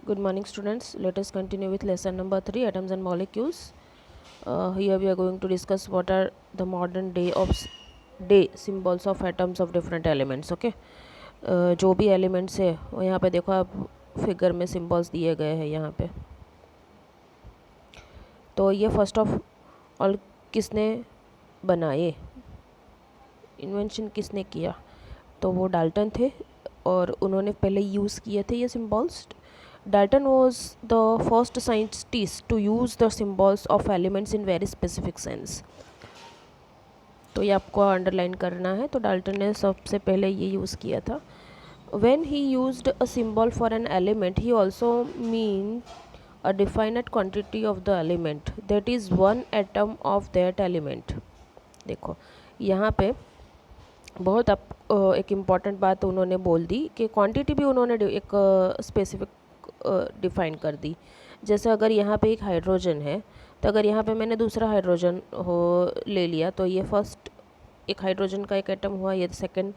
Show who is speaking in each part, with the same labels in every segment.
Speaker 1: Good morning, students. Let us continue with lesson number 3, atoms and molecules. Here we are going to discuss what are the modern day symbols of atoms of different elements. Okay. जो भी elements है वो यहाँ पे देखो आप figure में symbols दिए गए हैं यहाँ पे. तो ये फर्स्ट ऑफ ऑल किसने बनाए, इन्वेंशन किसने किया, तो वो डाल्टन थे और उन्होंने पहले यूज़ किए थे ये symbols. Dalton was the first scientist to use the symbols of elements in very specific sense. तो ये आपको अंडरलाइन करना है. तो डाल्टन ने सबसे पहले ये यूज़ किया था. When he used a symbol for an element, he also meant a definite quantity of the element, that is one atom of that element. देखो यहाँ पे बहुत एक इम्पॉर्टेंट बात उन्होंने बोल दी कि क्वांटिटी भी उन्होंने एक स्पेसिफिक डिफ़ाइन कर दी. जैसे अगर यहाँ पे एक हाइड्रोजन है तो अगर यहाँ पे मैंने दूसरा हाइड्रोजन हो ले लिया तो ये फर्स्ट एक हाइड्रोजन का एक एटम हुआ, ये सेकंड,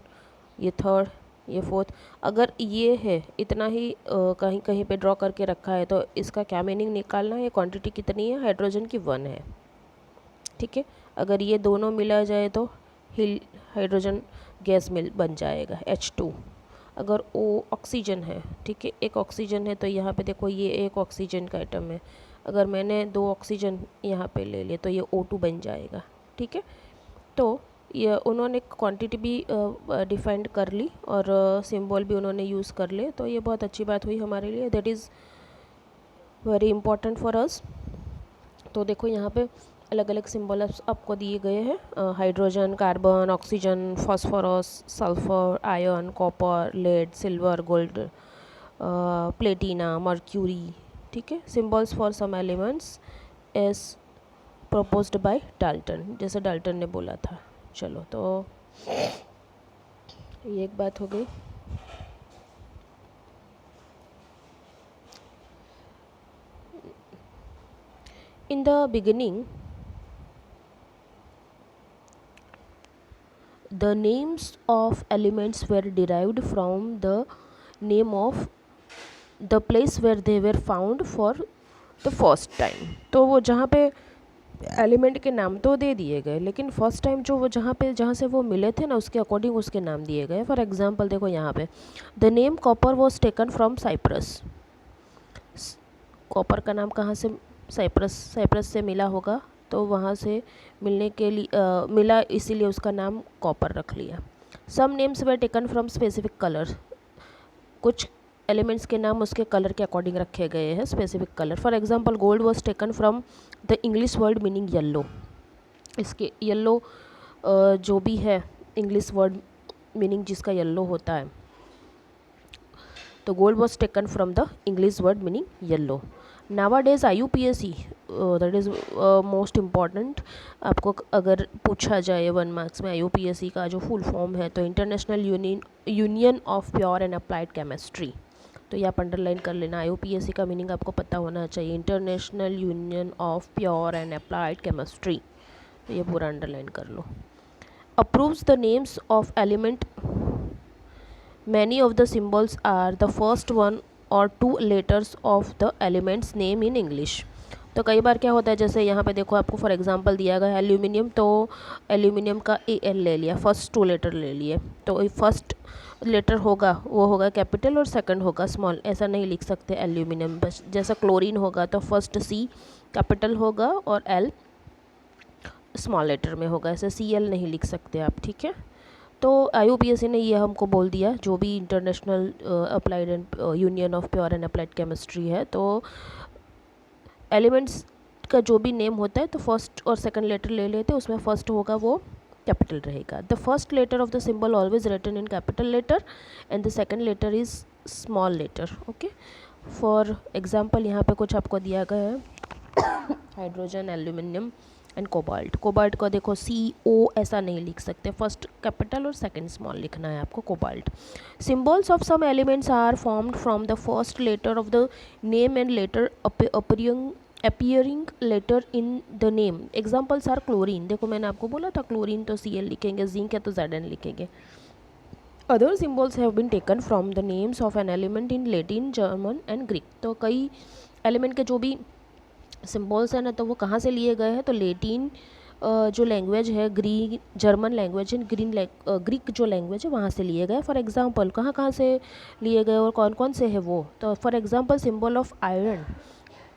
Speaker 1: ये थर्ड, ये फोर्थ. अगर ये है इतना ही कहीं कहीं पे ड्रॉ करके रखा है तो इसका क्या मीनिंग निकालना है, क्वांटिटी कितनी है, हाइड्रोजन की 1 है. ठीक है. अगर ये दोनों मिला जाए तो हाइड्रोजन गैस मिल बन जाएगा H2. अगर ओ ऑक्सीजन है, ठीक है, एक ऑक्सीजन है तो यहाँ पे देखो ये एक ऑक्सीजन का आइटम है. अगर मैंने 2 ऑक्सीजन यहाँ पे ले लिए तो ये O2 बन जाएगा. ठीक है. तो ये उन्होंने क्वांटिटी भी डिफाइंड कर ली और सिंबल भी उन्होंने यूज़ कर लिए. तो ये बहुत अच्छी बात हुई हमारे लिए. That is very important for us. तो देखो यहाँ पे अलग अलग सिंबल आपको दिए गए हैं. Hydrogen, carbon, oxygen, phosphorus, sulphur, iron, copper, lead, silver, gold, platina, mercury. ठीक है. Symbols for some elements as proposed by Dalton, जैसे डाल्टन ने बोला था. चलो तो ये एक बात हो गई. In the beginning, the names of elements were derived from the name of the place where they were found for the first time. तो वो जहाँ पे एलिमेंट के नाम तो दे दिए गए लेकिन फर्स्ट टाइम जो वो जहाँ से वो मिले थे ना उसके अकॉर्डिंग उसके नाम दिए गए. फॉर एग्जांपल देखो यहाँ पे the name copper was taken from Cyprus. Copper का नाम कहाँ से, साइप्रस से मिला होगा तो वहाँ से मिलने के लिए मिला, इसीलिए उसका नाम कॉपर रख लिया. Some names were taken from specific colour. कुछ एलिमेंट्स के नाम उसके कलर के अकॉर्डिंग रखे गए हैं, specific colour. For example gold was taken from the English word meaning yellow. इसके येलो जो भी है इंग्लिश वर्ड मीनिंग जिसका येलो होता है, तो gold was taken from the English word meaning yellow. Nowadays IUPAC, that is most important. आपको अगर पूछा जाए 1 मार्क्स में IUPAC का जो फुल फॉर्म है तो international Union of Pure and Applied Chemistry. तो ये आप अंडरलाइन कर लेना. IUPAC का मीनिंग आपको पता होना चाहिए, International Union of Pure and Applied Chemistry. तो ये पूरा अंडरलाइन कर लो. Approves the names of element. Many of the symbols are the first one or 2 letters of the element's name in English. तो कई बार क्या होता है, जैसे यहाँ पे देखो आपको फॉर एग्जांपल दिया गया है एल्यूमिनियम, तो एल्यूमिनियम का AL ले लिया, फर्स्ट 2 लेटर ले लिए. तो फर्स्ट लेटर होगा वो होगा कैपिटल और सेकंड होगा स्मॉल. ऐसा नहीं लिख सकते एल्यूमिनियम. बस जैसा क्लोरीन होगा तो फर्स्ट C कैपिटल होगा और L स्मॉल लेटर में होगा. ऐसे CL नहीं लिख सकते आप. ठीक है. तो IUPAC ने ये हमको बोल दिया, जो भी international applied and union of Pure and Applied chemistry है, तो एलिमेंट्स का जो भी नेम होता है तो फर्स्ट और सेकंड लेटर ले लेते हैं, उसमें फर्स्ट होगा वो कैपिटल रहेगा. The first letter of the symbol always written in capital letter and the second letter is small letter. Okay. For example यहाँ पे कुछ आपको दिया गया है, hydrogen, aluminium and cobalt. Cobalt को देखो CO ऐसा नहीं लिख सकते, फर्स्ट कैपिटल और सेकंड स्मॉल लिखना है आपको. Cobalt. Symbols of some elements are formed from the first letter of the name and letter appearing letter in the name. Examples are chlorine. देखो मैंने आपको बोला था क्लोरीन तो CL लिखेंगे, जिंक है तो ZN लिखेंगे. Other symbols have been taken from the names of an element in Latin, German and Greek. तो कई एलिमेंट के जो भी सिम्बॉल्स हैं ना, तो वो कहाँ से लिए गए हैं, तो लेटिन जो लैंग्वेज है, Greek, German language and Greek जो लैंग्वेज है वहाँ से लिए गए। फॉर एग्जांपल कहाँ कहाँ से लिए गए और कौन कौन से है वो, तो for example symbol of iron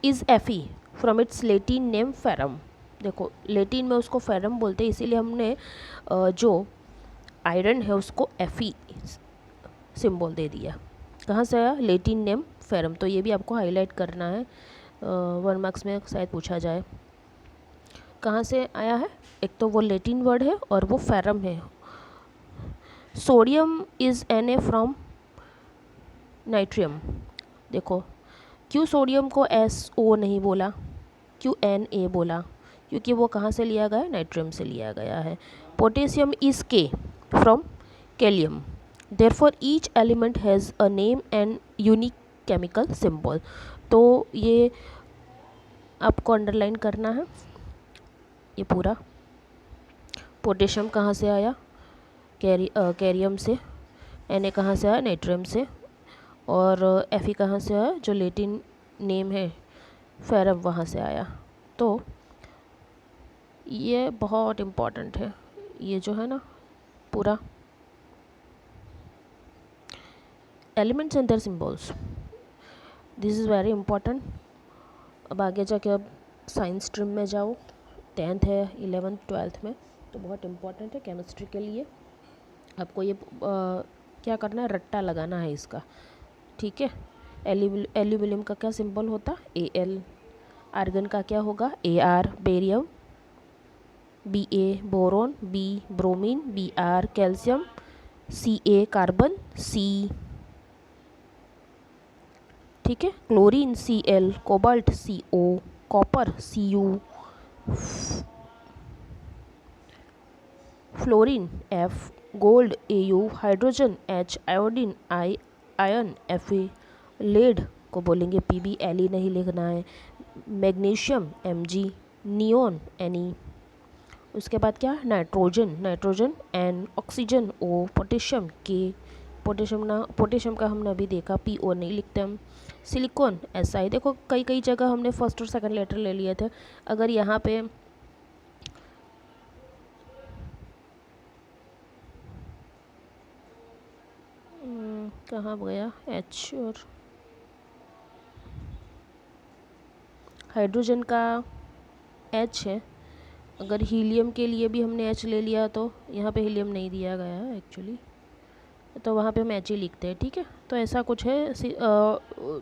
Speaker 1: is Fe from its Latin name ferrum. देखो लेटिन में उसको फेरम बोलते हैं, इसीलिए हमने जो आयरन है उसको एफी सिंबल दे दिया। कहाँ से आया, लेटिन नेम फेरम। तो ये भी आपको हाईलाइट करना है, 1 मार्क्स में शायद पूछा जाए। कहाँ से आया है, एक तो वो लेटिन वर्ड है और वो फेरम है। Sodium is Na from नाइट्रियम। देखो क्यों सोडियम को SO नहीं बोला, क्यों Na बोला, क्योंकि वो कहाँ से लिया गया है, नाइट्रियम से लिया गया है। Potassium is K from kalium. Therefore each element has a name and unique chemical symbol. तो ये आपको अंडरलाइन करना है ये पूरा। पोटेशियम कहाँ से आया, कैरियम से। Na कहाँ से आया, नाइट्रियम से। और Fe कहाँ से आया, जो लेटिन नेम है फेरम वहाँ से आया। तो ये बहुत इम्पॉर्टेंट है, ये जो है ना पूरा elements and their symbols, this is very important. अब आगे जाके अब साइंस स्ट्रीम में जाओ, 10th है, 11th 12th में, तो बहुत इम्पॉर्टेंट है केमिस्ट्री के लिए। आपको ये क्या करना है, रट्टा लगाना है इसका, ठीक है। एल्यूमिनियम का क्या सिंबल होता है, Al। आर्गन का क्या होगा, Ar, barium. Ba boron, B bromine, Br calcium, Ca carbon, C, ठीक है। Chlorine Cl, cobalt Co, copper Cu, fluorine F, gold Au, hydrogen H, iodine I, iron Fa, lead को बोलेंगे Pb, Li नहीं लिखना है। Magnesium Mg, neon Ne। उसके बाद क्या, nitrogen N, oxygen O, potassium K, potassium का हमने अभी देखा PO नहीं लिखते हम। Silicon Si। देखो कई कई जगह हमने फर्स्ट और सेकंड लेटर ले लिए थे, अगर यहाँ पे कहाँ गया H, और हाइड्रोजन का H है। अगर हीलियम के लिए भी हमने H ले लिया तो यहाँ पे हीलियम नहीं दिया गया है एक्चुअली, तो वहाँ पे हम H ही लिखते हैं, ठीक है। तो ऐसा कुछ है,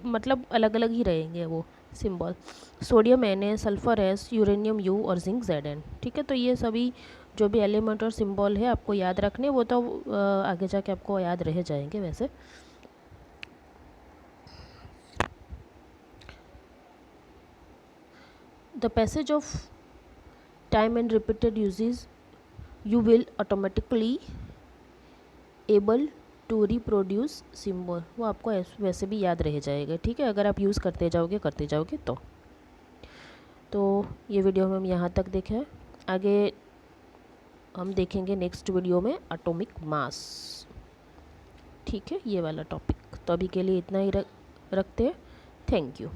Speaker 1: मतलब अलग अलग ही रहेंगे वो symbol. Sodium Na, sulphur S, uranium U और जिंक Zn, ठीक है। तो ये सभी जो भी एलिमेंट और सिंबल है आपको याद रखने, वो तो आगे जाके आपको याद रह जाएंगे वैसे। The passage of time and repeated uses, you will automatically able to reproduce symbol। वो आपको वैसे भी याद रह जाएगा, ठीक है, अगर आप यूज़ करते जाओगे तो ये वीडियो हम यहाँ तक देखें। आगे हम देखेंगे नेक्स्ट वीडियो में एटॉमिक मास, ठीक है, ये वाला टॉपिक। तो अभी के लिए इतना ही रखते हैं। Thank you.